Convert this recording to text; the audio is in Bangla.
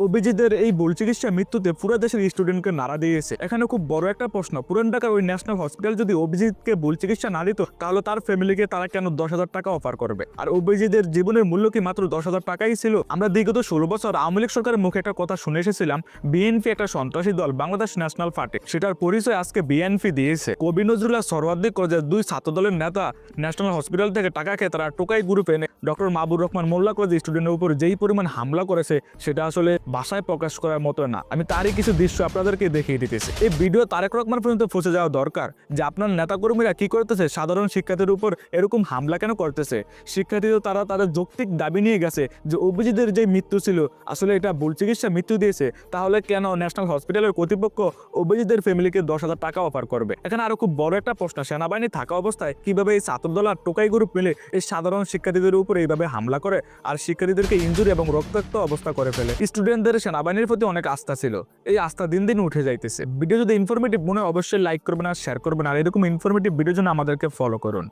অভিজিতের এই ভুল চিকিৎসা মৃত্যুতে পুরো দেশের স্টুডেন্টকে নাড়া দিয়েছে। এখানে খুব বড় একটা প্রশ্ন, পুরান ঢাকার ওই ন্যাশনাল হসপিটাল যদি অভিজিৎকে ভুল চিকিৎসা না দিত, তাহলে তার ফ্যামিলিকে তারা কেন 10,000 টাকা অফার করবে? আর অভিজিতের জীবনের মূল্য কি মাত্র 10,000 টাকাই ছিল? আমরা বিগত 16 বছর আওয়ামী লীগ সরকারের মুখে একটা কথা শুনে এসেছিলাম, বিএনপি একটা সন্ত্রাসী দল, বাংলাদেশ ন্যাশনাল পার্টি। সেটার পরিচয় আজকে বিএনপি দিয়েছে। কবি নজরুল্লাহ সরওয়ার্দী কলেজের 2 ছাত্র দলের নেতা ন্যাশনাল হসপিটাল থেকে টাকা খেয়ে তারা টোকাই গ্রুপে এনে ডক্টর মাহবুব রহমান মোল্লা কলেজ স্টুডেন্টের উপর যেই পরিমাণ হামলা করেছে, সেটা আসলে ভাষায় প্রকাশ করার মতো না। আমি তারই কিছু দৃশ্য আপনাদেরকে দেখিয়ে দিতেছি। এই ভিডিও তারেক রহমান পর্যন্ত পৌঁছে যাওয়া দরকার যে আপনার নেতাকর্মীরা কি করতেছে, সাধারণ শিক্ষার্থীদের উপর এরকম হামলা কেন করতেছে। শিক্ষার্থীরা তারা তাদের যৌক্তিক দাবি নিয়ে গেছে যে অভিজিতের যে মৃত্যু ছিল আসলে এটা ভুল চিকিৎসা মৃত্যু দিয়েছে, তাহলে কেন ন্যাশনাল হসপিটালের কর্তৃপক্ষ অভিজিতের ফ্যামিলিকে 10,000 টাকা অফার করবে? এখানে আরো খুব বড় একটা প্রশ্ন, সেনাবাহিনী থাকা অবস্থায় কিভাবে এই ছাত্রদল আর টোকাই গ্রুপ মিলে এই সাধারণ শিক্ষার্থীদের উপর এইভাবে হামলা করে আর শিক্ষার্থীদেরকে ইনজুরি এবং রক্তাক্ত অবস্থা করে ফেলে? স্টুডেন্টদের সেনাবাহিনীর প্রতি অনেক আস্থা ছিল, এই আস্থা দিন দিন উঠে যাইতেছে। ভিডিও যদি ইনফরমেটিভ মনে হয় অবশ্যই লাইক করবেন আর শেয়ার করবেন, আর এরকম ইনফরমেটিভ ভিডিওর জন্য আমাদেরকে ফলো করুন।